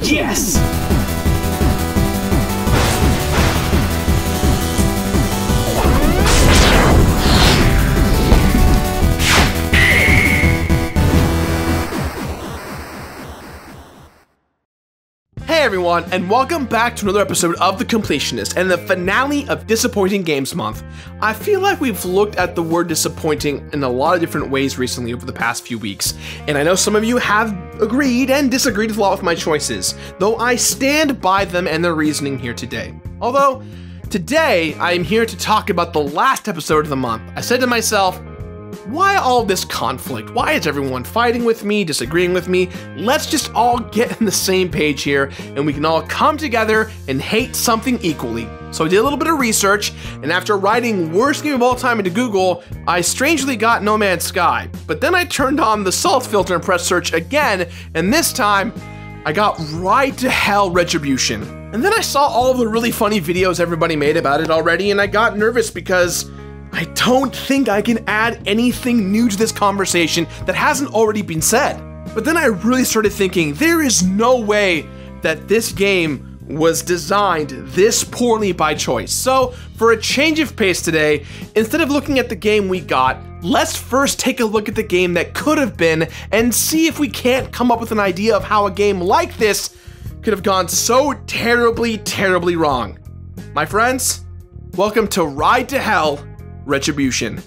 Yes! Hey everyone, and welcome back to another episode of The Completionist and the finale of Disappointing Games Month. I feel like we've looked at the word disappointing in a lot of different ways recently over the past few weeks, and I know some of you have agreed and disagreed with a lot with my choices, though I stand by them and their reasoning here today. Although, today I am here to talk about the last episode of the month. I said to myself, why all this conflict? Why is everyone fighting with me, disagreeing with me? Let's just all get on the same page here and we can all come together and hate something equally. So I did a little bit of research, and after writing worst game of all time into Google, I strangely got No Man's Sky. But then I turned on the salt filter and pressed search again, and this time I got right to Hell Retribution. And then I saw all of the really funny videos everybody made about it already, and I got nervous because I don't think I can add anything new to this conversation that hasn't already been said. But then I really started thinking, there is no way that this game was designed this poorly by choice. So for a change of pace today, instead of looking at the game we got, let's first take a look at the game that could have been and see if we can't come up with an idea of how a game like this could have gone so terribly, terribly wrong. My friends, welcome to Ride to Hell Retribution.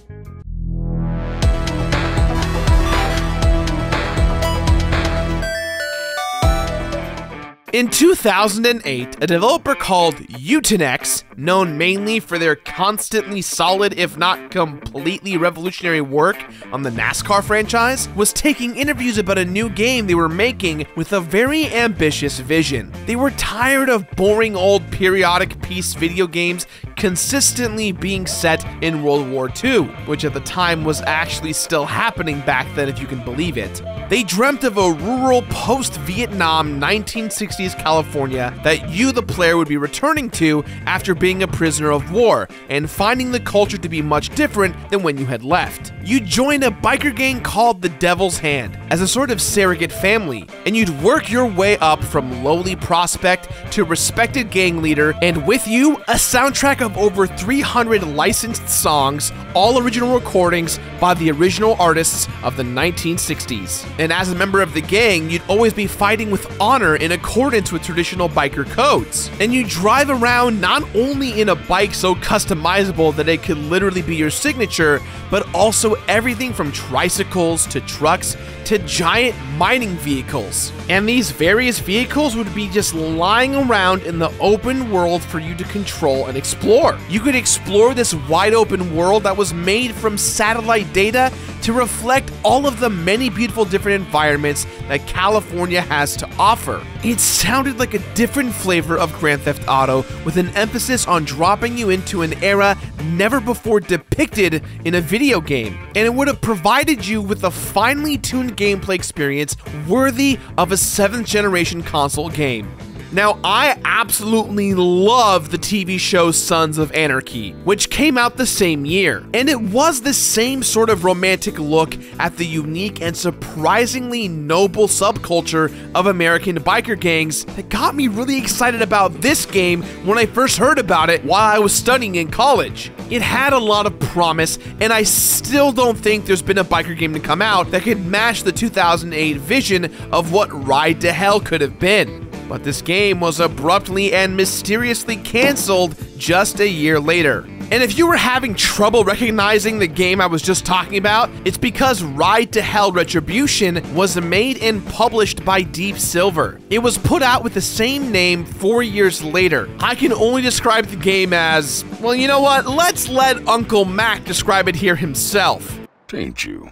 In 2008, a developer called Untitled, known mainly for their constantly solid, if not completely revolutionary work on the NASCAR franchise, was taking interviews about a new game they were making with a very ambitious vision. They were tired of boring old periodic piece video games consistently being set in World War II, which at the time was actually still happening back then if you can believe it. They dreamt of a rural post-Vietnam 1960s California that you, the player, would be returning to after being a prisoner of war and finding the culture to be much different than when you had left. You'd join a biker gang called the Devil's Hand as a sort of surrogate family, and you'd work your way up from lowly prospect to respected gang leader, and with you, a soundtrack of over 300 licensed songs, all original recordings by the original artists of the 1960s. And as a member of the gang, you'd always be fighting with honor in accordance with traditional biker codes. And you drive around not only in a bike so customizable that it could literally be your signature, but also everything from tricycles to trucks to giant mining vehicles. And these various vehicles would be just lying around in the open world for you to control and explore. You could explore this wide open world that was made from satellite data to reflect all of the many beautiful different environments that California has to offer. It sounded like a different flavor of Grand Theft Auto, with an emphasis on dropping you into an era never before depicted in a video game, and it would have provided you with a finely tuned gameplay experience worthy of a 7th generation console game. Now, I absolutely love the TV show Sons of Anarchy, which came out the same year, and it was the same sort of romantic look at the unique and surprisingly noble subculture of American biker gangs that got me really excited about this game when I first heard about it while I was studying in college. It had a lot of promise, and I still don't think there's been a biker game to come out that could match the 2008 vision of what Ride to Hell could have been. But this game was abruptly and mysteriously canceled just a year later. And if you were having trouble recognizing the game I was just talking about, it's because Ride to Hell Retribution was made and published by Deep Silver. It was put out with the same name 4 years later. I can only describe the game as, well, you know what? Let's let Uncle Mac describe it here himself. Ain't you?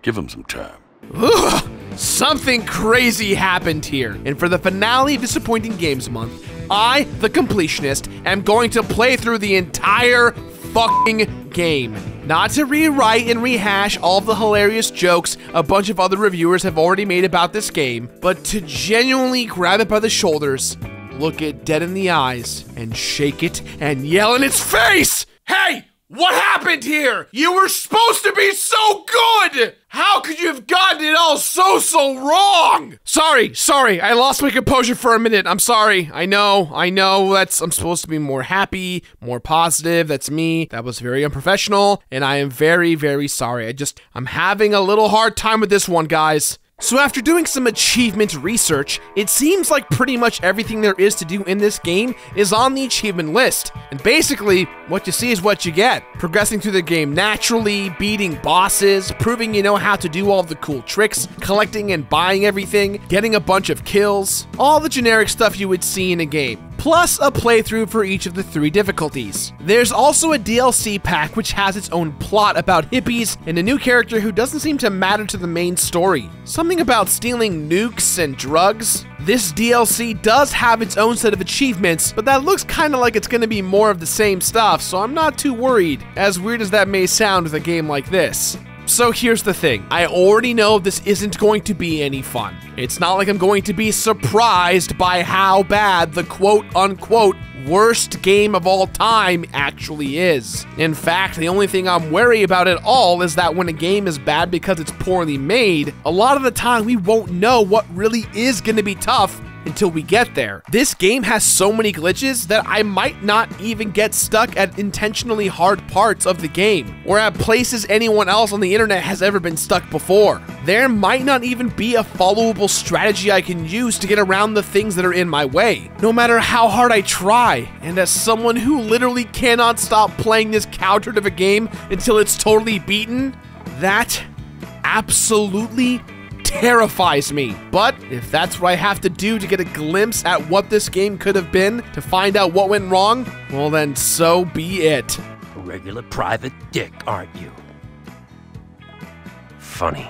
Give him some time. Ugh, something crazy happened here, and for the finale of Disappointing Games Month, I, the Completionist, am going to play through the entire fucking game. Not to rewrite and rehash all of the hilarious jokes a bunch of other reviewers have already made about this game, but to genuinely grab it by the shoulders, look it dead in the eyes, and shake it and yell in its face! Hey! What happened here? You were supposed to be so good! How could you have gotten it all so wrong? Sorry, I lost my composure for a minute. I'm sorry. I know, I'm supposed to be more happy, more positive. That's me. That was very unprofessional, and I am very sorry. I'm having a little hard time with this one, guys. So after doing some achievement research, it seems like pretty much everything there is to do in this game is on the achievement list. And basically, what you see is what you get. Progressing through the game naturally, beating bosses, proving you know how to do all the cool tricks, collecting and buying everything, getting a bunch of kills, all the generic stuff you would see in a game. Plus a playthrough for each of the 3 difficulties. There's also a DLC pack which has its own plot about hippies and a new character who doesn't seem to matter to the main story. Something about stealing nukes and drugs. This DLC does have its own set of achievements, but that looks kinda like it's gonna be more of the same stuff, so I'm not too worried, as weird as that may sound with a game like this. So here's the thing, I already know this isn't going to be any fun. It's not like I'm going to be surprised by how bad the quote-unquote worst game of all time actually is. In fact, the only thing I'm wary about at all is that when a game is bad because it's poorly made, a lot of the time we won't know what really is gonna be tough until we get there. This game has so many glitches that I might not even get stuck at intentionally hard parts of the game, or at places anyone else on the internet has ever been stuck before. There might not even be a followable strategy I can use to get around the things that are in my way, no matter how hard I try. And as someone who literally cannot stop playing this cow turd of a game until it's totally beaten, that absolutely terrifies me. But if that's what I have to do to get a glimpse at what this game could have been, to find out what went wrong, well then so be it. A regular private dick, aren't you? Funny.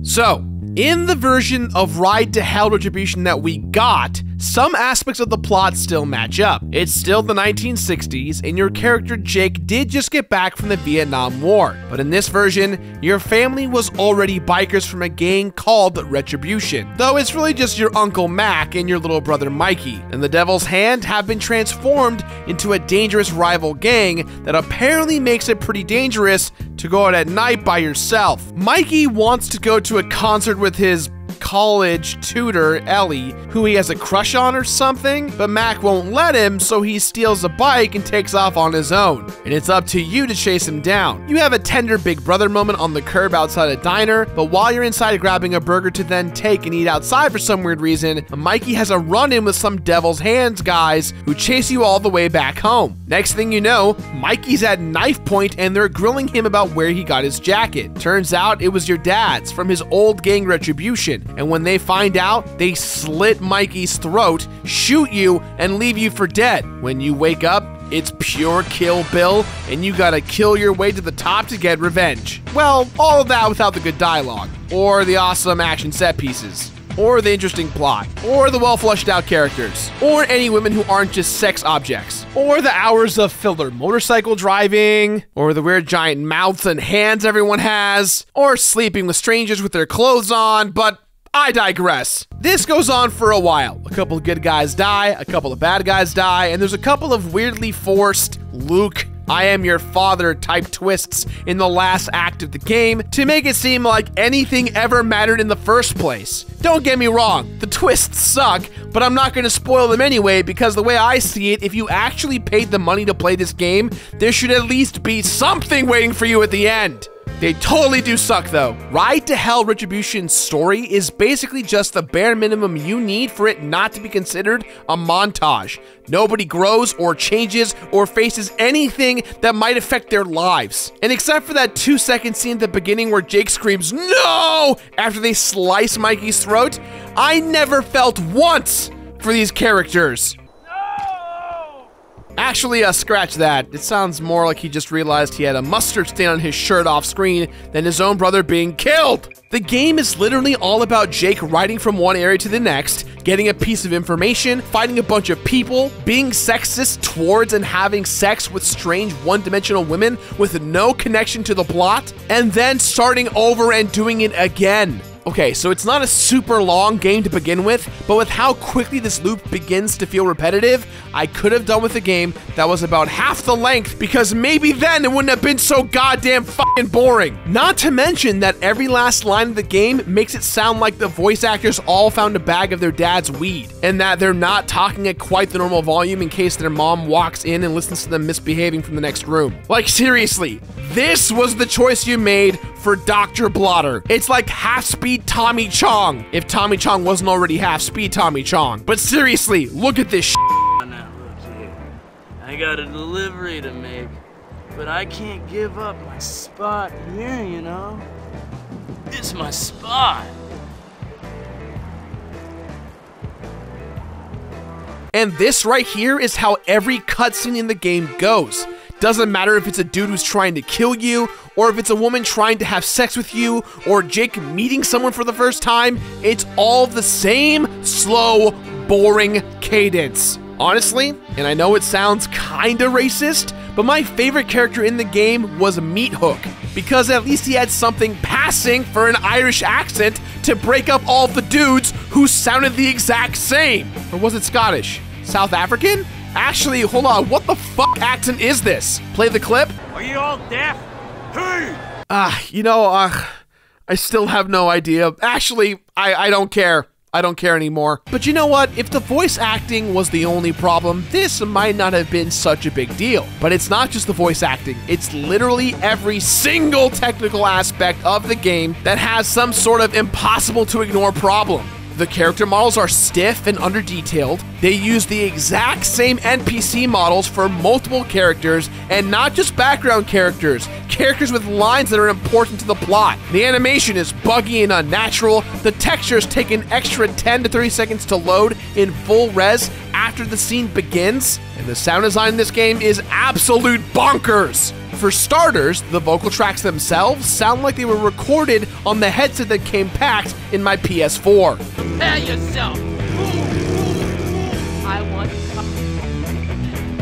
So, in the version of Ride to Hell Retribution that we got, some aspects of the plot still match up. It's still the 1960s, and your character Jake did just get back from the Vietnam War. But in this version, your family was already bikers from a gang called Retribution, though it's really just your Uncle Mac and your little brother Mikey. And the Devil's Hand have been transformed into a dangerous rival gang that apparently makes it pretty dangerous to go out at night by yourself. Mikey wants to go to a concert with his college tutor, Ellie, who he has a crush on or something, but Mac won't let him, so he steals a bike and takes off on his own. And it's up to you to chase him down. You have a tender big brother moment on the curb outside a diner, but while you're inside grabbing a burger to then take and eat outside for some weird reason, Mikey has a run-in with some Devil's Hands guys who chase you all the way back home. Next thing you know, Mikey's at knife point and they're grilling him about where he got his jacket. Turns out it was your dad's from his old gang Retribution. And when they find out, they slit Mikey's throat, shoot you, and leave you for dead. When you wake up, it's pure Kill Bill, and you gotta kill your way to the top to get revenge. Well, all of that without the good dialogue, or the awesome action set pieces, or the interesting plot, or the well-fleshed-out characters, or any women who aren't just sex objects, or the hours of filler motorcycle driving, or the weird giant mouths and hands everyone has, or sleeping with strangers with their clothes on, but I digress. This goes on for a while. A couple of good guys die, a couple of bad guys die, and there's a couple of weirdly forced Luke, I am your father type twists in the last act of the game to make it seem like anything ever mattered in the first place. Don't get me wrong, the twists suck, but I'm not going to spoil them anyway because the way I see it, if you actually paid the money to play this game, there should at least be something waiting for you at the end. They totally do suck though. Ride to Hell Retribution's story is basically just the bare minimum you need for it not to be considered a montage. Nobody grows or changes or faces anything that might affect their lives. And except for that 2-second scene at the beginning where Jake screams "No!" after they slice Mikey's throat, I never felt once for these characters. Actually, scratch that. It sounds more like he just realized he had a mustard stain on his shirt off screen than his own brother being killed. The game is literally all about Jake riding from one area to the next, getting a piece of information, fighting a bunch of people, being sexist towards and having sex with strange one-dimensional women with no connection to the plot, and then starting over and doing it again. Okay, so it's not a super long game to begin with, but with how quickly this loop begins to feel repetitive, I could have done with a game that was about half the length, because maybe then it wouldn't have been so goddamn fucking boring. Not to mention that every last line of the game makes it sound like the voice actors all found a bag of their dad's weed, and that they're not talking at quite the normal volume in case their mom walks in and listens to them misbehaving from the next room. Like, seriously, this was the choice you made for Dr. Blotter. It's like half-speed Tommy Chong, if Tommy Chong wasn't already half-speed Tommy Chong. But seriously, look at this shit. Now, look here. I got a delivery to make, but I can't give up my spot here, you know? It's my spot. And this right here is how every cutscene in the game goes. Doesn't matter if it's a dude who's trying to kill you, or if it's a woman trying to have sex with you, or Jake meeting someone for the first time, it's all the same slow, boring cadence. Honestly, and I know it sounds kinda racist, but my favorite character in the game was Meat Hook, because at least he had something passing for an Irish accent to break up all the dudes who sounded the exact same. Or was it Scottish? South African? Actually, hold on, what the fuck accent is this? Play the clip? Are you all deaf? Who? I still have no idea. Actually, I don't care. I don't care anymore. But you know what? If the voice acting was the only problem, this might not have been such a big deal. But it's not just the voice acting. It's literally every single technical aspect of the game that has some sort of impossible to ignore problem. The character models are stiff and under-detailed. They use the exact same NPC models for multiple characters, and not just background characters, characters with lines that are important to the plot. The animation is buggy and unnatural. The textures take an extra 10 to 30 seconds to load in full res after the scene begins, and the sound design in this game is absolute bonkers. For starters, the vocal tracks themselves sound like they were recorded on the headset that came packed in my PS4. Prepare yourself. I want.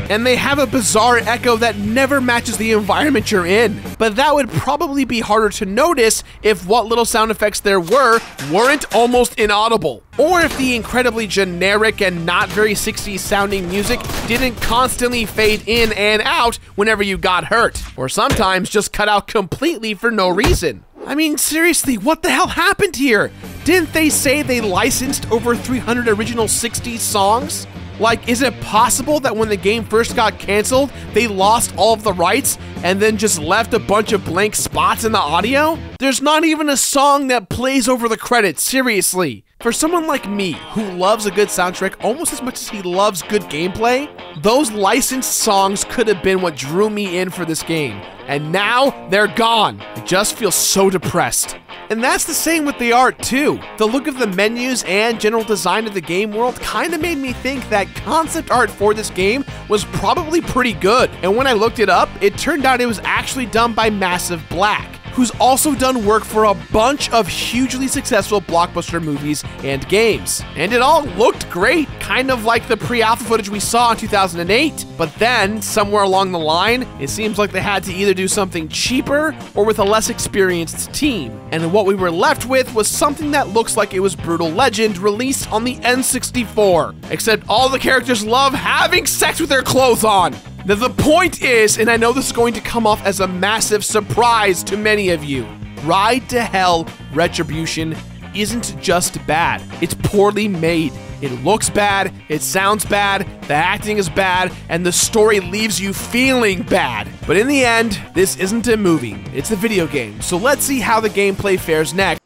And they have a bizarre echo that never matches the environment you're in. But that would probably be harder to notice if what little sound effects there weren't almost inaudible. Or if the incredibly generic and not very 60s sounding music didn't constantly fade in and out whenever you got hurt. Or sometimes just cut out completely for no reason. I mean, seriously, what the hell happened here? Didn't they say they licensed over 300 original 60s songs? Like, is it possible that when the game first got canceled, they lost all of the rights and then just left a bunch of blank spots in the audio? There's not even a song that plays over the credits, seriously. For someone like me, who loves a good soundtrack almost as much as he loves good gameplay, those licensed songs could have been what drew me in for this game. And now, they're gone. I just feel so depressed. And that's the same with the art too. The look of the menus and general design of the game world kind of made me think that concept art for this game was probably pretty good. And when I looked it up, it turned out it was actually done by Massive Black, who's also done work for a bunch of hugely successful blockbuster movies and games. And it all looked great, kind of like the pre-alpha footage we saw in 2008. But then, somewhere along the line, it seems like they had to either do something cheaper or with a less experienced team. And what we were left with was something that looks like it was Brutal Legend released on the N64. Except all the characters love having sex with their clothes on. Now the point is, and I know this is going to come off as a massive surprise to many of you, Ride to Hell Retribution isn't just bad, it's poorly made. It looks bad, it sounds bad, the acting is bad, and the story leaves you feeling bad. But in the end, this isn't a movie, it's a video game, so let's see how the gameplay fares next.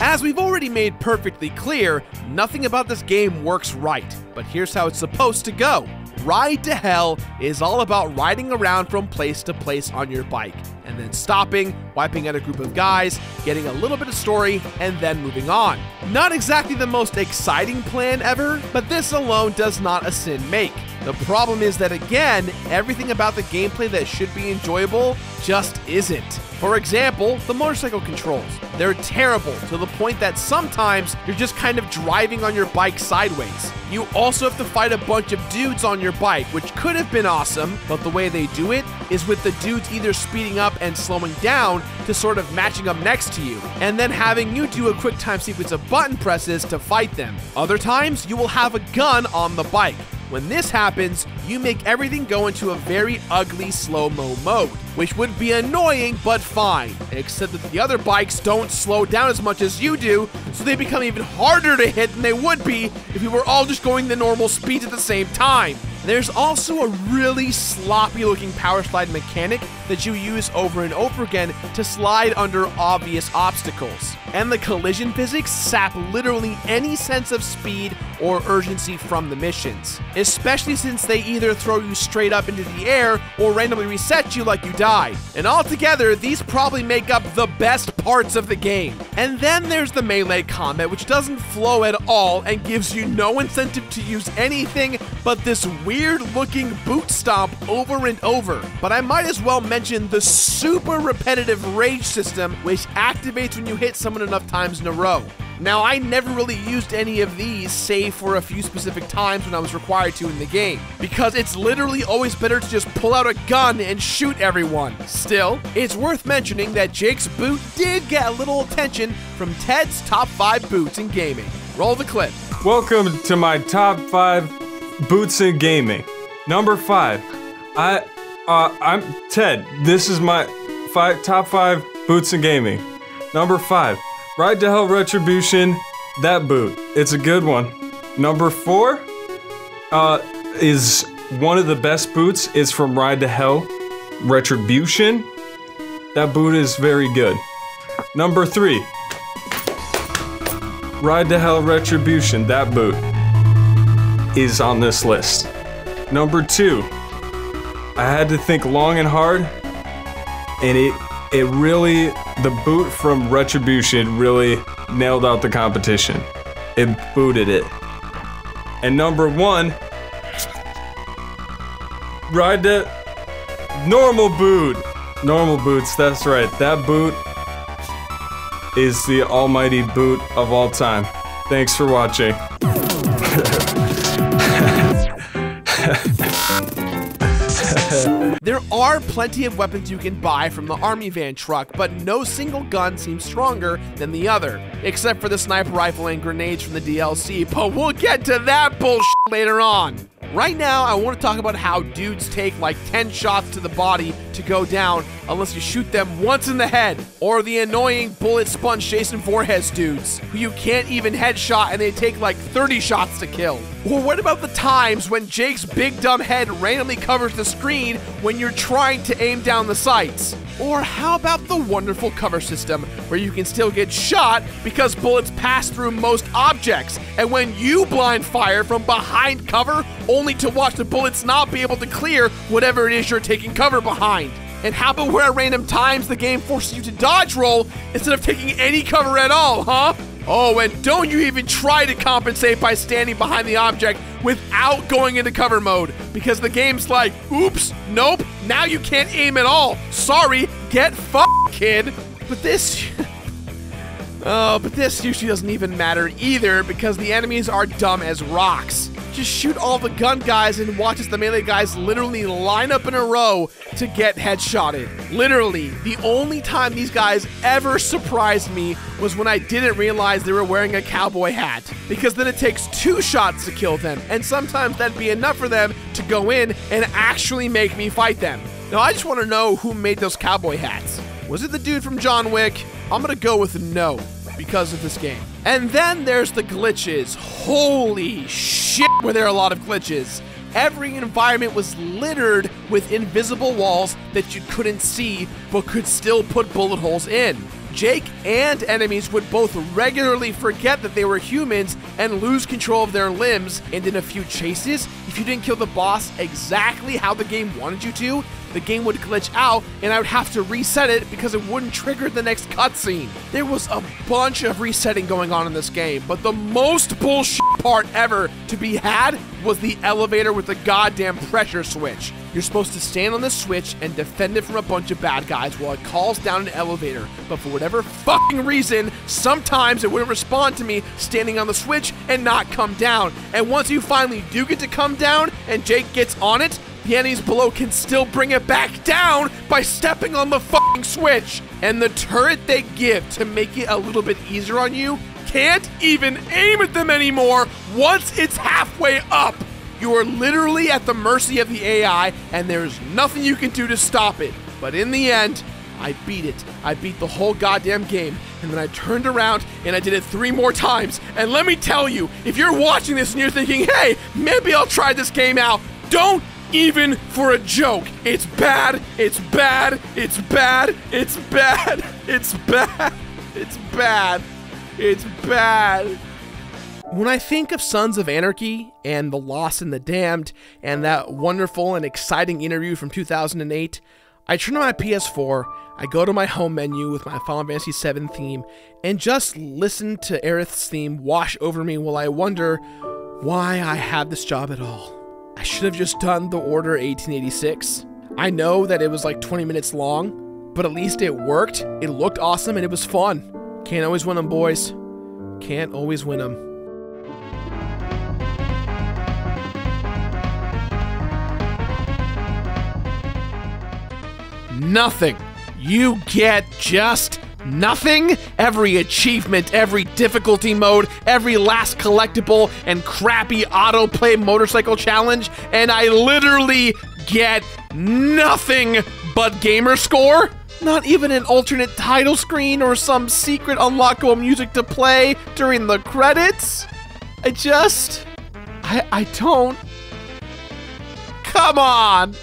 As we've already made perfectly clear, nothing about this game works right, but here's how it's supposed to go. Ride to Hell is all about riding around from place to place on your bike, and then stopping, wiping out a group of guys, getting a little bit of story, and then moving on. Not exactly the most exciting plan ever, but this alone does not a sin make. The problem is that, again, everything about the gameplay that should be enjoyable just isn't. For example, the motorcycle controls. They're terrible to the point that sometimes you're just kind of driving on your bike sideways. You also have to fight a bunch of dudes on your bike, which could have been awesome, but the way they do it is with the dudes either speeding up and slowing down to sort of matching up next to you, and then having you do a quick time sequence of button presses to fight them. Other times, you will have a gun on the bike. When this happens, you make everything go into a very ugly slow-mo mode, which would be annoying but fine, except that the other bikes don't slow down as much as you do, so they become even harder to hit than they would be if we were all just going the normal speeds at the same time. There's also a really sloppy looking power slide mechanic that you use over and over again to slide under obvious obstacles. And the collision physics sap literally any sense of speed or urgency from the missions, especially since they either throw you straight up into the air or randomly reset you like you died. And altogether, these probably make up the best parts of the game. And then there's the melee combat, which doesn't flow at all and gives you no incentive to use anything but this weird looking boot stomp over and over. But I might as well mention the super repetitive rage system, which activates when you hit someone enough times in a row. Now, I never really used any of these, save for a few specific times when I was required to in the game, because it's literally always better to just pull out a gun and shoot everyone. Still, it's worth mentioning that Jake's boot did get a little attention from Ted's top 5 boots in gaming. Roll the clip. Welcome to my top 5 boots in gaming. Number 5. I'm Ted. This is my top 5 boots in gaming. Number 5. Ride to Hell Retribution, that boot. It's a good one. Number 4 is one of the best boots. Is from Ride to Hell Retribution. That boot is very good. Number 3. Ride to Hell Retribution, that boot is on this list. Number 2. I had to think long and hard, and it really, the boot from Retribution really nailed out the competition. It booted it. And number 1, ride to normal boot. Normal boots, that's right. That boot is the almighty boot of all time. Thanks for watching. There are plenty of weapons you can buy from the army van truck, but no single gun seems stronger than the other, except for the sniper rifle and grenades from the DLC, but we'll get to that bullshit later on. Right now, I want to talk about how dudes take like 10 shots to the body to go down unless you shoot them once in the head, or the annoying bullet sponge Jason Voorhees dudes, who you can't even headshot and they take like 30 shots to kill. Or what about the times when Jake's big dumb head randomly covers the screen when you're trying to aim down the sights? Or how about the wonderful cover system where you can still get shot because bullets pass through most objects, and when you blind fire from behind cover only to watch the bullets not be able to clear whatever it is you're taking cover behind? And how about where at random times the game forces you to dodge roll instead of taking any cover at all, huh? Oh, and don't you even try to compensate by standing behind the object without going into cover mode, because the game's like, oops, nope, now you can't aim at all. Sorry, get fucked, kid. But this usually doesn't even matter either, because the enemies are dumb as rocks. Just shoot all the gun guys and watch as the melee guys literally line up in a row to get headshotted. Literally, the only time these guys ever surprised me was when I didn't realize they were wearing a cowboy hat, because then it takes 2 shots to kill them, and sometimes that'd be enough for them to go in and actually make me fight them. Now, I just want to know who made those cowboy hats. Was it the dude from John Wick? I'm gonna go with no, because of this game. And then there's the glitches. Holy shit, were there a lot of glitches. Every environment was littered with invisible walls that you couldn't see, but could still put bullet holes in. Jake and enemies would both regularly forget that they were humans and lose control of their limbs, and in a few chases, if you didn't kill the boss exactly how the game wanted you to, the game would glitch out and I would have to reset it because it wouldn't trigger the next cutscene. There was a bunch of resetting going on in this game, but the most bullshit part ever to be had was the elevator with the goddamn pressure switch. You're supposed to stand on the switch and defend it from a bunch of bad guys while it calls down an elevator, but for whatever fucking reason, sometimes it wouldn't respond to me standing on the switch and not come down. And once you finally do get to come down and Jake gets on it, the enemies below can still bring it back down by stepping on the fucking switch. And the turret they give to make it a little bit easier on you can't even aim at them anymore once it's halfway up. You are literally at the mercy of the AI, and there's nothing you can do to stop it. But in the end, I beat it. I beat the whole goddamn game, and then I turned around and I did it 3 more times. And let me tell you, if you're watching this and you're thinking, hey, maybe I'll try this game out, don't even for a joke. It's bad, it's bad, it's bad, it's bad, it's bad, it's bad, it's bad. When I think of Sons of Anarchy and The Lost and the Damned and that wonderful and exciting interview from 2008, I turn on my PS4, I go to my home menu with my Final Fantasy VII theme, and just listen to Aerith's theme wash over me while I wonder why I have this job at all. I should have just done the Order 1886. I know that it was like 20 minutes long, but at least it worked, it looked awesome, and it was fun. Can't always win them, boys. Can't always win them. Nothing. You get just nothing? Every achievement, every difficulty mode, every last collectible, and crappy autoplay motorcycle challenge, and I literally get nothing but gamer score? Not even an alternate title screen or some secret unlockable music to play during the credits? I don't. Come on!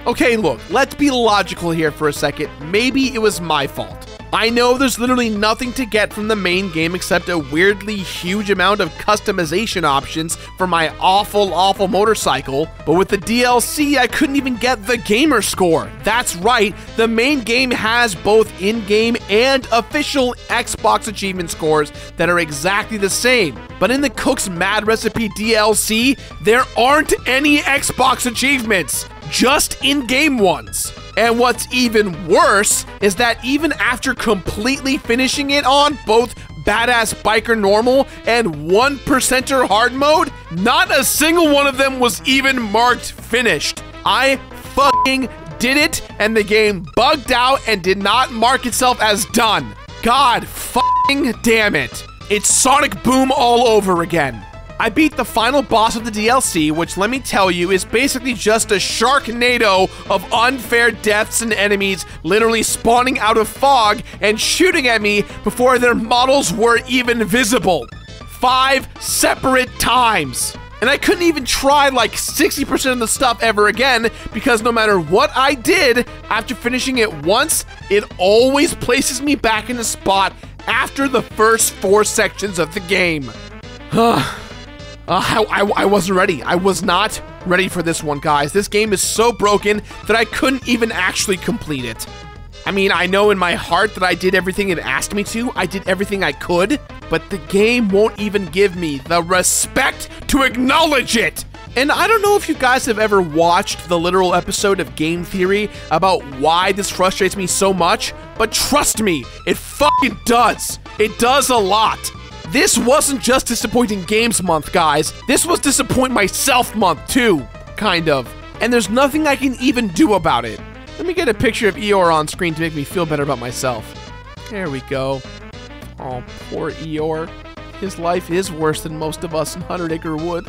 Okay, look, let's be logical here for a second. Maybe it was my fault. I know there's literally nothing to get from the main game except a weirdly huge amount of customization options for my awful motorcycle, but with the DLC, I couldn't even get the gamer score. That's right, the main game has both in-game and official Xbox achievement scores that are exactly the same. But in the Cook's Mad Recipe DLC, there aren't any Xbox achievements, just in-game ones. And what's even worse is that even after completely finishing it on both Badass Biker Normal and 1%er Hard Mode, not a single one of them was even marked finished. I fucking did it, and the game bugged out and did not mark itself as done. God fucking damn it. It's Sonic Boom all over again. I beat the final boss of the DLC, which let me tell you is basically just a Sharknado of unfair deaths and enemies literally spawning out of fog and shooting at me before their models were even visible. 5 separate times. And I couldn't even try like 60% of the stuff ever again because no matter what I did, after finishing it once, it always places me back in the spot after the first 4 sections of the game. I wasn't ready. I was not ready for this one, guys. This game is so broken that I couldn't even actually complete it. I mean, I know in my heart that I did everything it asked me to. I did everything I could, but the game won't even give me the respect to acknowledge it. And I don't know if you guys have ever watched the literal episode of Game Theory about why this frustrates me so much, but trust me, it fucking does. It does a lot. This wasn't just Disappointing Games Month, guys. This was Disappoint Myself Month, too, kind of. And there's nothing I can even do about it. Let me get a picture of Eeyore on screen to make me feel better about myself. There we go. Oh, poor Eeyore. His life is worse than most of us in 100 Acre Wood.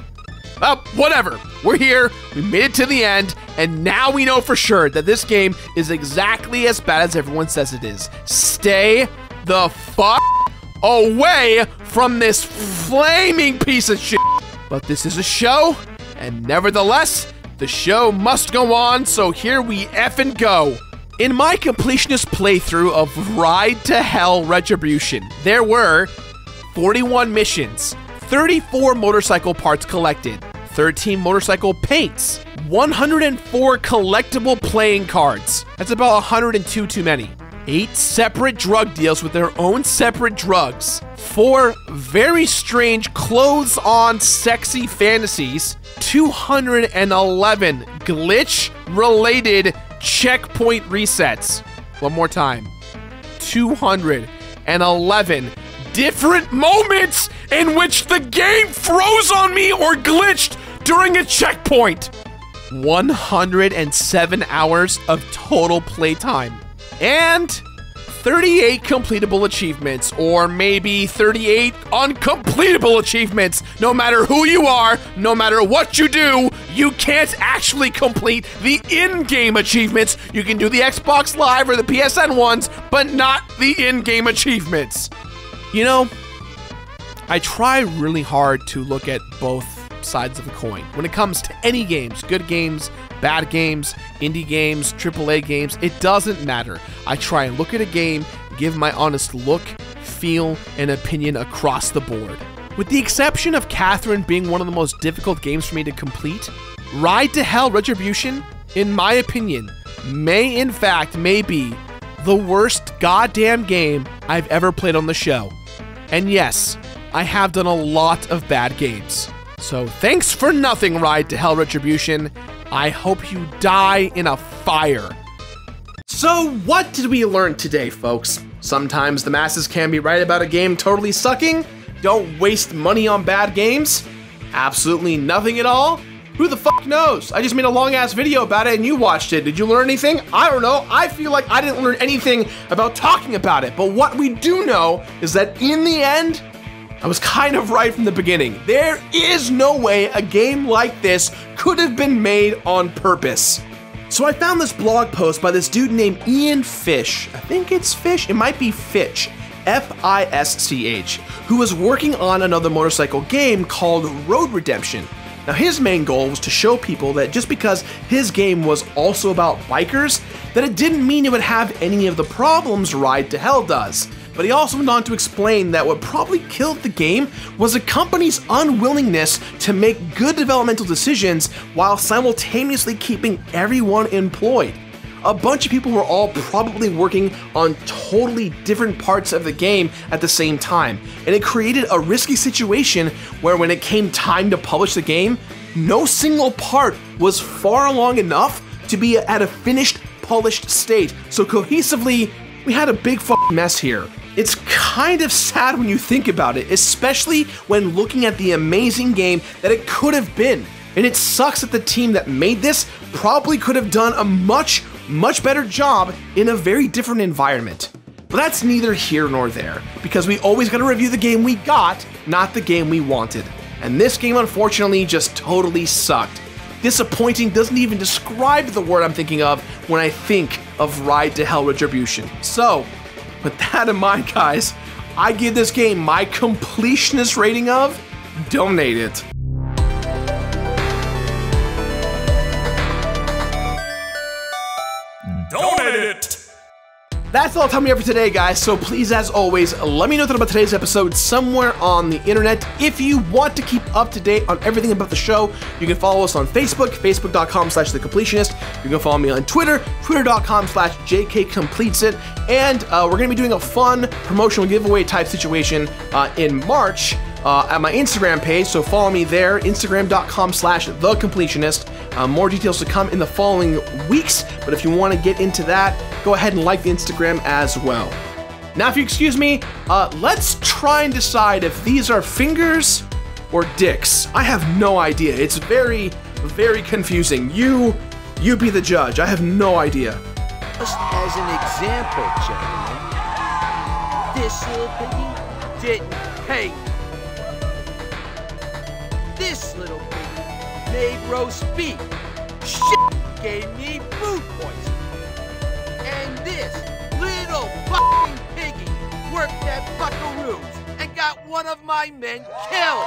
Whatever. We're here, we made it to the end, and now we know for sure that this game is exactly as bad as everyone says it is. Stay the fuck away from this flaming piece of shit. But this is a show, and nevertheless, the show must go on, so here we effing go. In my completionist playthrough of Ride to Hell Retribution, there were 41 missions, 34 motorcycle parts collected, 13 motorcycle paints, 104 collectible playing cards. That's about 102 too many. 8 separate drug deals with their own separate drugs. 4 very strange clothes-on sexy fantasies. 211 glitch-related checkpoint resets. One more time. 211 different moments in which the game froze on me or glitched during a checkpoint. 107 hours of total playtime. And 38 completable achievements, or maybe 38 uncompletable achievements. No matter who you are, no matter what you do, you can't actually complete the in-game achievements. You can do the Xbox Live or the PSN ones, but not the in-game achievements. You know, I try really hard to look at both sides of the coin when it comes to any games, good games, bad games, indie games, AAA games. It doesn't matter. I try and look at a game, give my honest look, feel, and opinion across the board. With the exception of Catherine being one of the most difficult games for me to complete, Ride to Hell Retribution, in my opinion, may be the worst goddamn game I've ever played on the show. And yes, I have done a lot of bad games. So thanks for nothing, Ride to Hell Retribution. I hope you die in a fire. So what did we learn today, folks? Sometimes the masses can be right about a game totally sucking. Don't waste money on bad games. Absolutely nothing at all. Who the fuck knows? I just made a long ass video about it and you watched it. Did you learn anything? I don't know. I feel like I didn't learn anything about talking about it. But what we do know is that in the end, I was kind of right from the beginning. There is no way a game like this could have been made on purpose. So I found this blog post by this dude named Ian Fish. I think it's Fish. It might be Fitch. F-I-S-C-H. Who was working on another motorcycle game called Road Redemption. Now his main goal was to show people that just because his game was also about bikers, that it didn't mean it would have any of the problems Ride to Hell does. But he also went on to explain that what probably killed the game was the company's unwillingness to make good developmental decisions while simultaneously keeping everyone employed. A bunch of people were all probably working on totally different parts of the game at the same time, and it created a risky situation where when it came time to publish the game, no single part was far along enough to be at a finished, polished state. So cohesively, we had a big fucking mess here. It's kind of sad when you think about it, especially when looking at the amazing game that it could have been. And it sucks that the team that made this probably could have done a much better job in a very different environment. But that's neither here nor there, because we always gotta review the game we got, not the game we wanted. And this game, unfortunately, just totally sucked. Disappointing doesn't even describe the word I'm thinking of when I think of Ride to Hell Retribution. So, with that in mind, guys, I give this game my completionist rating of donate it. Donate it! That's all the time we have for today, guys, so please, as always, let me know about today's episode somewhere on the internet. If you want to keep up to date on everything about the show, you can follow us on Facebook, facebook.com/thecompletionist. You can follow me on Twitter, twitter.com/jkcompletesit. And we're going to be doing a fun promotional giveaway type situation in March at my Instagram page, so follow me there, instagram.com/thecompletionist. More details to come in the following weeks, but if you want to get into that, go ahead and like the Instagram as well. Now, if you excuse me, let's try and decide if these are fingers or dicks. I have no idea. It's very, very confusing. You be the judge. I have no idea. Just as an example, gentlemen, this little piggy didn't pay. This little piggy made roast beef. Shit gave me food poisoning. And this little fucking piggy worked at Buckaroo's and got one of my men killed.